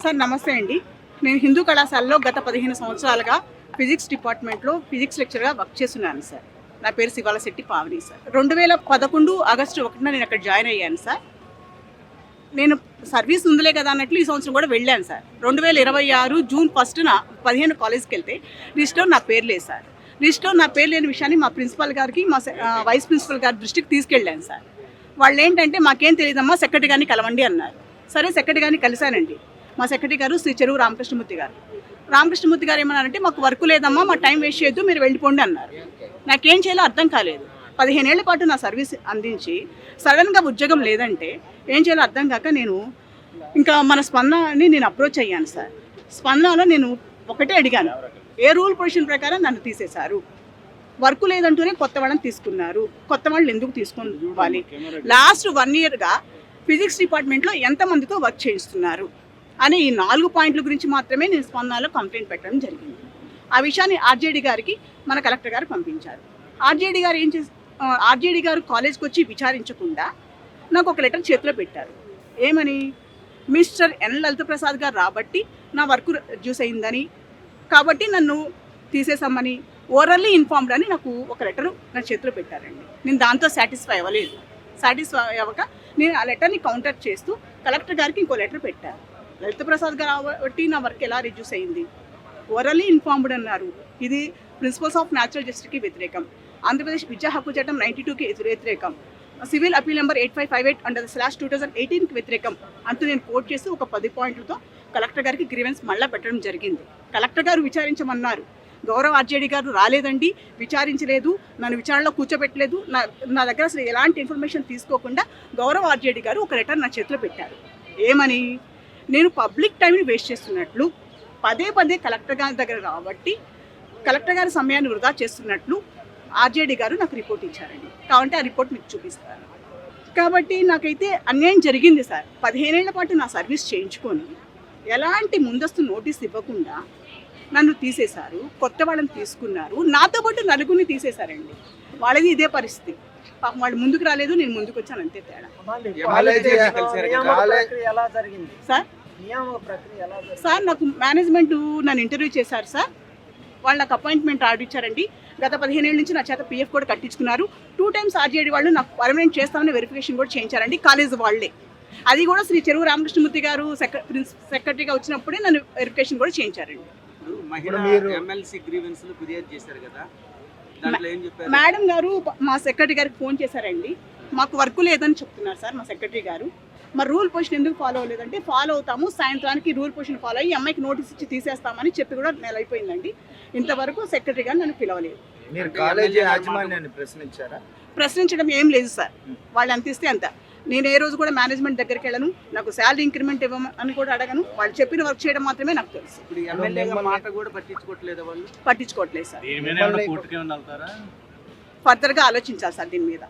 Sir నమస్తే అండి. నేను హిందూ కళాశాలలో గత 15 సంవత్సరాలుగా ఫిజిక్స్ డిపార్ట్మెంట్లో ఫిజిక్స్ లెక్చరర్గా వర్క్ చేస్తున్నాను సార్. నా పేరు శివాలశెట్టి పావని సార్. 2011 ఆగస్టు 1న నేను అక్కడ జాయిన్ అయ్యాను సార్. నేను సర్వీస్ ఉందిలే కదా అన్నట్లు ఈ సంవత్సరం కూడా వెళ్ళాను సార్. 2026 జూన్ 1న 15 కాలేజ్కి వెళ్తే లిస్ట్లో నా పేరు లేదు సార్. లిస్ట్లో నా పేరు లేని విషయాన్ని మా ప్రిన్సిపల్ గారికి మా వైస్ ప్రిన్సిపల్ గారి దృష్టికి తీసుకెళ్ళాను సార్. వాళ్ళు ఏంటంటే మాకేం తెలియదమ్మా, సెక్రటరీ గారిని కలవండి అన్నారు. సరే సెక్రటరీ గారిని కలిశానండి. మా సెక్రటరీ గారు శ్రీ చెరువు రామకృష్ణమూర్తి గారు. రామకృష్ణమూర్తి గారు ఏమన్నారంటే, మాకు వర్క్ లేదమ్మా, మా టైం వేస్ట్ చేయొద్దు, మీరు వెళ్ళిపోండి అన్నారు. నాకేం చేయాలో అర్థం కాలేదు. 15 ఏళ్ల పాటు నా సర్వీస్ అందించి సడన్గా ఉద్యోగం లేదంటే ఏం చేయాలో అర్థం కాక నేను ఇంకా మన స్పందనని నేను అప్రోచ్ అయ్యాను సార్. స్పందనలో నేను ఒకటే అడిగాను, ఏ రూల్ పొజిషన్ ప్రకారం నన్ను తీసేశారు? వర్క్ లేదంటూనే కొత్త వాళ్ళని తీసుకున్నారు, కొత్త వాళ్ళు ఎందుకు తీసుకోవాలి? లాస్ట్ 1 ఇయర్గా ఫిజిక్స్ డిపార్ట్మెంట్లో ఎంతమందితో వర్క్ చేయిస్తున్నారు అని ఈ 4 పాయింట్ల గురించి మాత్రమే నేను స్పందనలో కంప్లైంట్ పెట్టడం జరిగింది. ఆ విషయాన్ని ఆర్జేడీ గారికి మన కలెక్టర్ గారు పంపించారు. ఆర్జేడీ గారు ఆర్జేడీ గారు కాలేజ్కి వచ్చి విచారించకుండా నాకు ఒక లెటర్ చేతిలో పెట్టారు. ఏమని? మిస్టర్ ఎన్ లలిత ప్రసాద్ గారు రాబట్టి నా వర్క్ రిడ్యూస్ అయిందని, కాబట్టి నన్ను తీసేసామని ఓరల్లీ ఇన్ఫార్మ్డ్ అని నాకు ఒక లెటర్ నా చేతిలో పెట్టారండి. నేను దాంతో సాటిస్ఫై అవ్వలేదు. సాటిస్ఫై అవ్వక నేను ఆ లెటర్ని కౌంటర్ చేస్తూ కలెక్టర్ గారికి ఇంకో లెటర్ పెట్టాను. లలిత ప్రసాద్ గారు కాబట్టి నా వర్క్ ఎలా రిడ్యూస్ అయింది? ఓరల్లీ ఇన్ఫార్మ్డ్ అన్నారు. ఇది ప్రిన్సిపల్స్ ఆఫ్ న్యాచురల్ జస్టిస్కి వ్యతిరేకం, ఆంధ్రప్రదేశ్ విద్యా హక్కు చట్టం 92కి వ్యతిరేకం, సివిల్ అపీల్ నెంబర్ 8558 /2018కి వ్యతిరేకం అంటూ నేను కోట్ చేసి ఒక 10 పాయింట్లతో కలెక్టర్ గారికి గ్రీవెన్స్ మళ్ళీ పెట్టడం జరిగింది. కలెక్టర్ గారు విచారించమన్నారు. గౌరవ ఆర్జేడీ గారు రాలేదండి, విచారించలేదు, నన్ను విచారణలో కూర్చోబెట్టలేదు, నా దగ్గర అసలు ఎలాంటి ఇన్ఫర్మేషన్ తీసుకోకుండా గౌరవ ఆర్జేడీ గారు ఒక లెటర్ నా చేతిలో పెట్టారు. ఏమని? నేను పబ్లిక్ టైంని వేస్ట్ చేస్తున్నట్లు, పదే కలెక్టర్ గారి దగ్గర కాబట్టి కలెక్టర్ గారి సమయాన్ని వృధా చేస్తున్నట్లు ఆర్జేడీ గారు నాకు రిపోర్ట్ ఇచ్చారండి. కాబట్టి ఆ రిపోర్ట్ మీకు చూపిస్తాను. కాబట్టి నాకైతే అన్యాయం జరిగింది సార్. 15 ఏళ్ల పాటు నా సర్వీస్ చేయించుకొని ఎలాంటి ముందస్తు నోటీస్ ఇవ్వకుండా నన్ను తీసేశారు, కొత్త వాళ్ళని తీసుకున్నారు, నాతో పాటు నలుగురిని తీసేశారండి. వాళ్ళది ఇదే పరిస్థితి. పాపం వాళ్ళు ముందుకు రాలేదు, నేను ముందుకు వచ్చాను, అంతే తేడా. సార్ నాకు మేనేజ్మెంట్ నన్ను ఇంటర్వ్యూ చేశారు సార్. వాళ్ళు నాకు అపాయింట్మెంట్ ఆర్డర్ ఇచ్చారండి. గత 15 ఏళ్ళ నుంచి నా చేత PF కూడా కట్టించుకున్నారు. 2 times ఆర్జేడీ వాళ్ళు నాకు పర్మనెంట్ చేస్తామని వెరిఫికేషన్ కూడా చేయించారండి, కాలేజ్ వాళ్ళే. అది కూడా శ్రీ చెరువు రామకృష్ణమూర్తి గారు సెక్రటరీగా వచ్చినప్పుడే నన్ను వెరిఫికేషన్ కూడా చేయించారండి. మేడం గారు మా సెక్రటరీ గారికి ఫోన్ చేశారండి. మాకు వర్క్ లేదని చెప్తున్నారు సార్ మా సెక్రటరీ గారు. మరి రూల్ పొజిషన్ ఎందుకు ఫాలో అవ్వలేదంటే, ఫాలో అవుతాము, సాయంత్రానికి రూల్ పొజిషన్ ఫాలో అయ్యి అమ్మాయికి నోటీస్ ఇచ్చి తీసేస్తామని చెప్పి కూడా నెల అయిపోయిందండి. ఇంతవరకు సెక్రటరీ గారు నన్ను పిలవలేదు. ప్రశ్నించడం ఏం లేదు సార్. వాళ్ళు అంత ఇస్తే అంత. నేను ఏ రోజు కూడా మేనేజ్మెంట్ దగ్గరికి వెళ్ళను, నాకు శాలరీ ఇంక్రిమెంట్ ఇవ్వమని కూడా అడగను. వాళ్ళు చెప్పిన వర్క్ చేయడం మాత్రమే నాకు తెలుసు. పట్టించుకోవట్లేదు సార్. ఫర్దర్గా ఆలోచించాలి సార్ దీని మీద.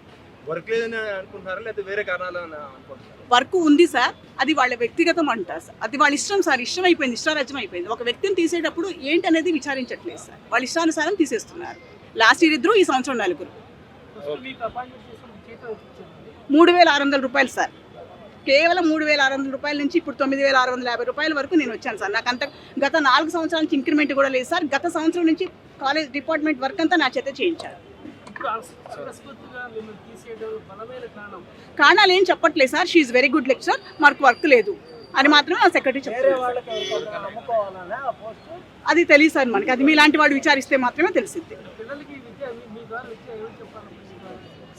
వర్క్ ఉంది సార్, అది వాళ్ళ వ్యక్తిగతం అంటారు సార్. అది వాళ్ళ ఇష్టం సార్. ఇష్టం అయిపోయింది, ఇష్టారాజ్యం అయిపోయింది. ఒక వ్యక్తిని తీసేటప్పుడు ఏంటనేది విచారించట్లేదు సార్. వాళ్ళ ఇష్టానుసారం తీసేస్తున్నారు. లాస్ట్ ఇయర్ 2, ఈ సంవత్సరం 4. 3,600 రూపాయలు సార్. కేవలం 3,600 రూపాయల నుంచి ఇప్పుడు 9,650 రూపాయల వరకు నేను వచ్చాను సార్. నాకు అంత గత 4 సంవత్సరాల నుంచి ఇంక్రిమెంట్ కూడా లేదు సార్. గత సంవత్సరం నుంచి కాలేజ్ డిపార్ట్మెంట్ వర్క్ అంతా నా చేత చేయించారు. కారణాలు ఏం చెప్పట్లేదు sir. She very good lecturer, మాకు వర్క్ లేదు అని మాత్రమే ఆ సెక్రటరీ చెప్తారు. అది తెలియదు సార్ మనకి. అది మీలాంటి వాడు విచారిస్తే మాత్రమే తెలిసింది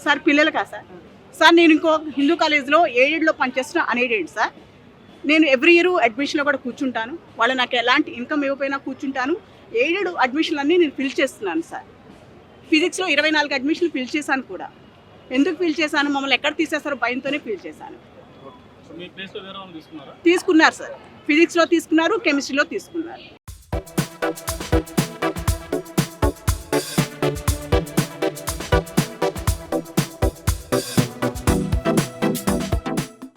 సార్. పిల్లలకా సార్? సార్ నేను ఇంకో హిందూ కాలేజ్లో ఎయిడెడ్లో పనిచేస్తున్న అన్ఎయిడెడ్ సార్. నేను ఎవ్రీ ఇయర్ అడ్మిషన్లో కూడా కూర్చుంటాను. వాళ్ళు నాకు ఎలాంటి ఇన్కమ్ ఇవ్వకపోయినా కూర్చుంటాను. ఎయిడెడ్ అడ్మిషన్లన్నీ నేను ఫిల్ చేస్తున్నాను సార్. ఫిజిక్స్లో 24 అడ్మిషన్లు ఫిల్ చేశాను కూడా. ఎందుకు ఫిల్ చేశాను? మమ్మల్ని ఎక్కడ తీసేస్తారో భయంతోనే ఫిల్ చేశాను. తీసుకున్నారు సార్. ఫిజిక్స్లో తీసుకున్నారు, కెమిస్ట్రీలో తీసుకున్నారు.